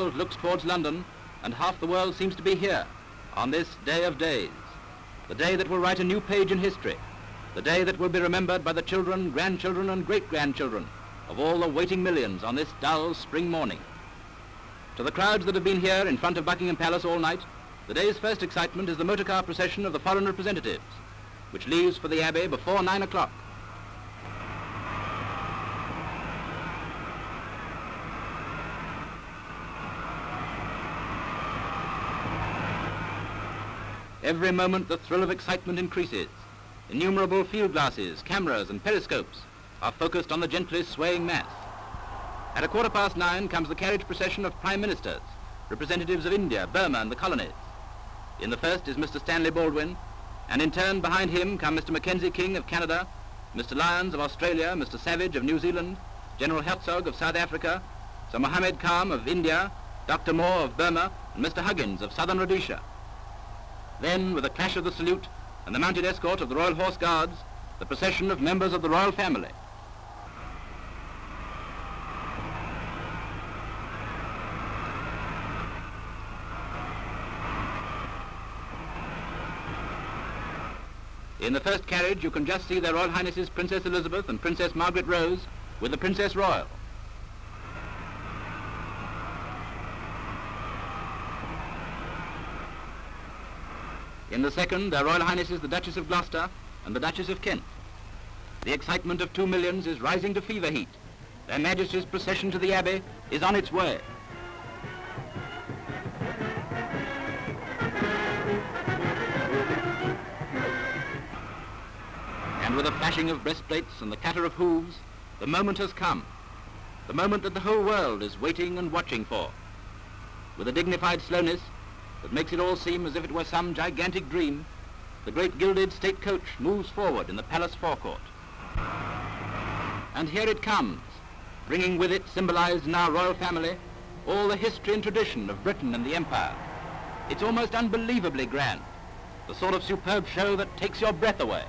world looks towards London, and half the world seems to be here on this day of days, the day that will write a new page in history, the day that will be remembered by the children, grandchildren and great-grandchildren of all the waiting millions on this dull spring morning. To the crowds that have been here in front of Buckingham Palace all night, the day's first excitement is the motorcar procession of the foreign representatives, which leaves for the Abbey before 9 o'clock. Every moment the thrill of excitement increases. Innumerable field glasses, cameras and periscopes are focused on the gently swaying mass. At 9:15 comes the carriage procession of Prime Ministers, representatives of India, Burma and the colonies. In the first is Mr. Stanley Baldwin, and in turn behind him come Mr. Mackenzie King of Canada, Mr. Lyons of Australia, Mr. Savage of New Zealand, General Herzog of South Africa, Sir Mohammed Khan of India, Dr. Moore of Burma, and Mr. Huggins of Southern Rhodesia. Then, with the clash of the salute and the mounted escort of the Royal Horseguards, the procession of members of the royal family. In the first carriage, you can just see their Royal Highnesses Princess Elizabeth and Princess Margaret Rose with the Princess Royal. In the second, their Royal Highnesses the Duchess of Gloucester and the Duchess of Kent. The excitement of 2 millions is rising to fever heat. Their Majesties' procession to the Abbey is on its way. And with a flashing of breastplates and the clatter of hooves, the moment has come. The moment that the whole world is waiting and watching for. With a dignified slowness that makes it all seem as if it were some gigantic dream, the great gilded state coach moves forward in the palace forecourt. And here it comes, bringing with it, symbolized in our royal family, all the history and tradition of Britain and the Empire. It's almost unbelievably grand, the sort of superb show that takes your breath away.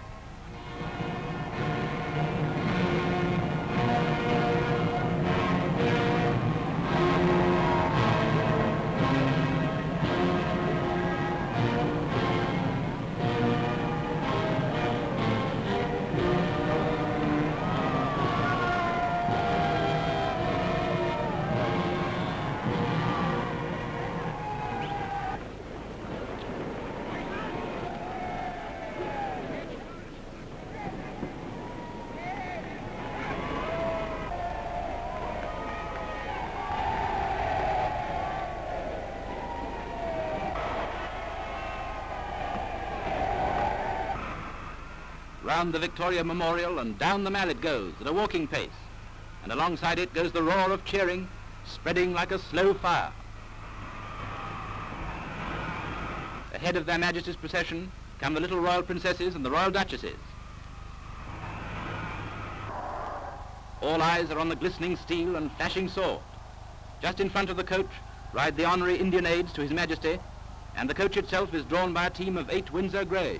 Round the Victoria Memorial and down the Mall it goes at a walking pace, and alongside it goes the roar of cheering, spreading like a slow fire. Ahead of their Majesties' procession come the little royal princesses and the royal duchesses. All eyes are on the glistening steel and flashing sword. Just in front of the coach ride the honorary Indian aides to His Majesty, and the coach itself is drawn by a team of 8 Windsor greys.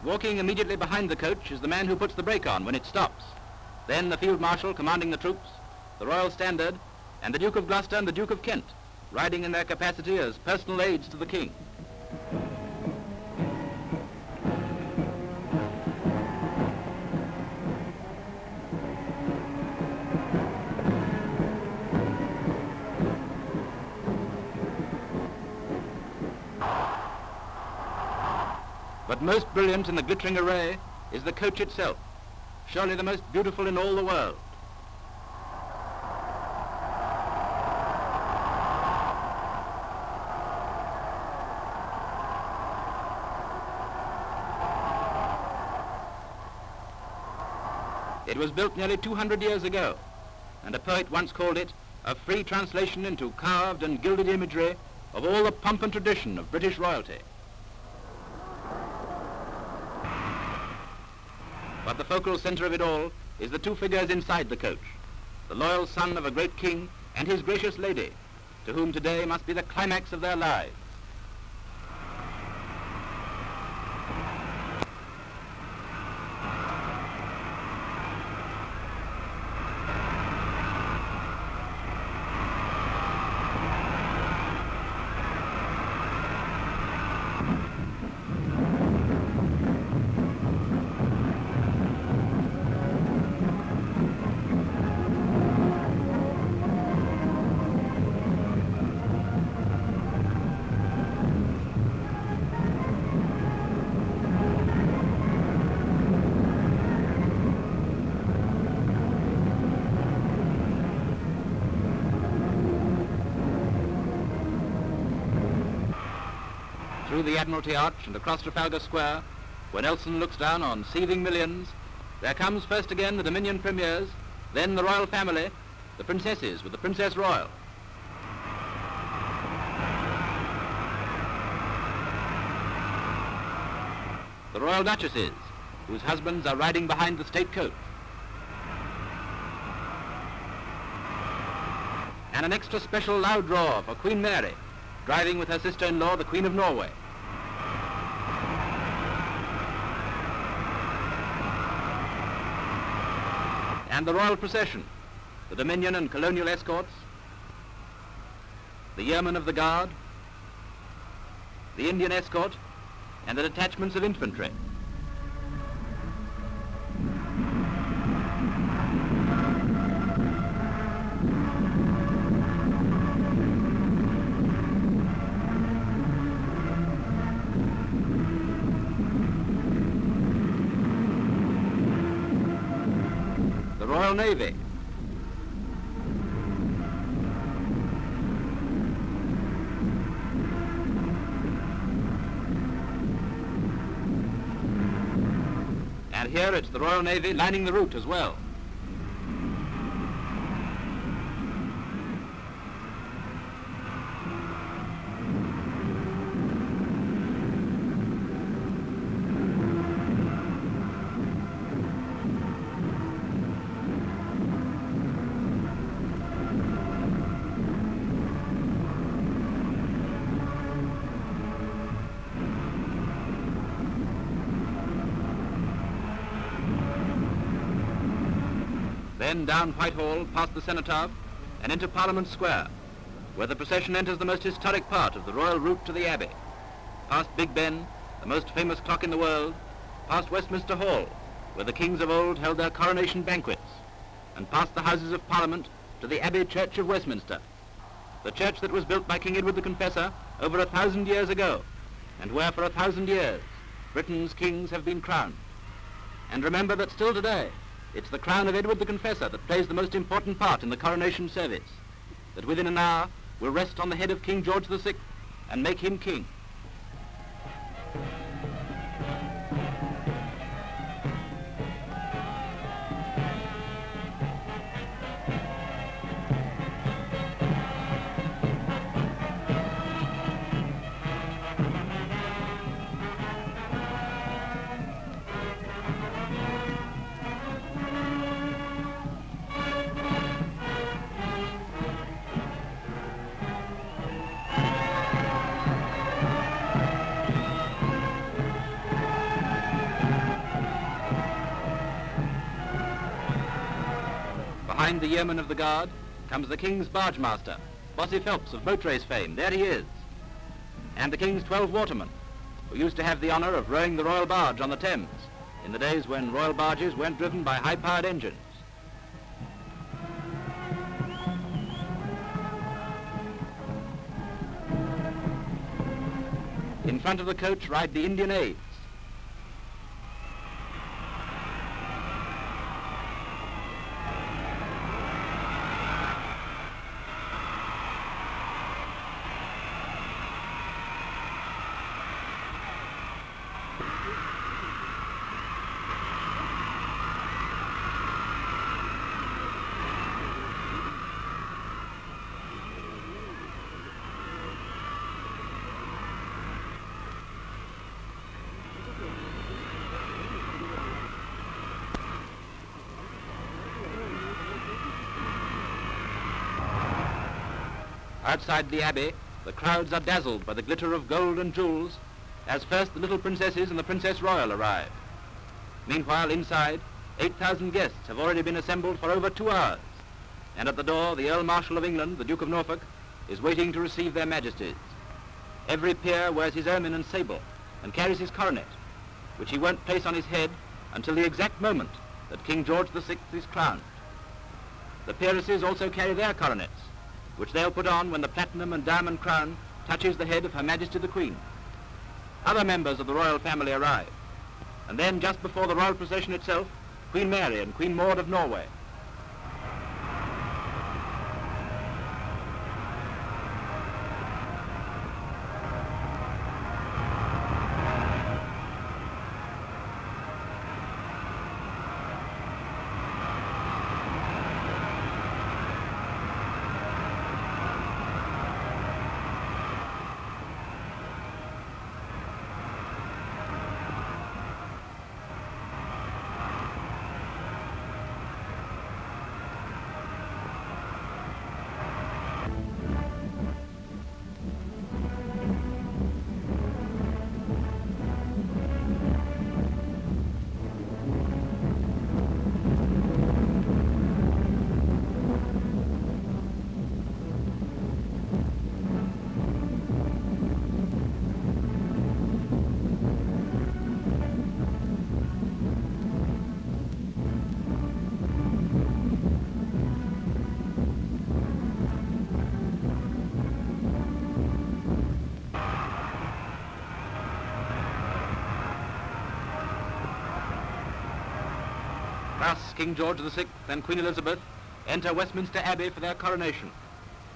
Walking immediately behind the coach is the man who puts the brake on when it stops. Then the Field Marshal commanding the troops, the Royal Standard, and the Duke of Gloucester and the Duke of Kent, riding in their capacity as personal aides to the King. But most brilliant in the glittering array is the coach itself, surely the most beautiful in all the world. It was built nearly 200 years ago, and a poet once called it a free translation into carved and gilded imagery of all the pomp and tradition of British royalty. But the focal center of it all is the 2 figures inside the coach, the loyal son of a great king and his gracious lady, to whom today must be the climax of their lives. through the Admiralty Arch and across Trafalgar Square, where Nelson looks down on seething millions, there comes first again the Dominion Premiers, then the royal family, the princesses with the Princess Royal. The royal duchesses, whose husbands are riding behind the state coach. And an extra special loud roar for Queen Mary, driving with her sister-in-law, the Queen of Norway. And the royal procession, the Dominion and colonial escorts, the yeomen of the guard, the Indian escort, and the detachments of infantry. The Royal Navy. And here it's the Royal Navy lining the route as well. Then down Whitehall, past the Cenotaph, and into Parliament Square, where the procession enters the most historic part of the royal route to the Abbey, past Big Ben, the most famous clock in the world, past Westminster Hall, where the kings of old held their coronation banquets, and past the Houses of Parliament to the Abbey Church of Westminster, the church that was built by King Edward the Confessor over 1,000 years ago, and where for 1,000 years Britain's kings have been crowned. And remember that still today, it's the crown of Edward the Confessor that plays the most important part in the coronation service, that within an hour will rest on the head of King George VI and make him king. Behind the yeoman of the guard comes the King's barge master, Bossy Phelps of boat race fame. There he is. And the King's 12 watermen, who used to have the honour of rowing the royal barge on the Thames in the days when royal barges weren't driven by high-powered engines. In front of the coach ride the Indian aids. Outside the Abbey, the crowds are dazzled by the glitter of gold and jewels as first the little princesses and the Princess Royal arrive. Meanwhile, inside, 8,000 guests have already been assembled for over 2 hours, and at the door, the Earl Marshal of England, the Duke of Norfolk, is waiting to receive their Majesties. Every peer wears his ermine and sable and carries his coronet, which he won't place on his head until the exact moment that King George VI is crowned. The peeresses also carry their coronets, which they'll put on when the platinum and diamond crown touches the head of Her Majesty the Queen. Other members of the royal family arrive, and then just before the royal procession itself, Queen Mary and Queen Maud of Norway. Thus, King George VI and Queen Elizabeth enter Westminster Abbey for their coronation,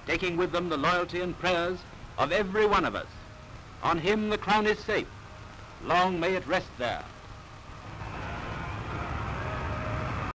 taking with them the loyalty and prayers of every one of us. On him the crown is safe. Long may it rest there.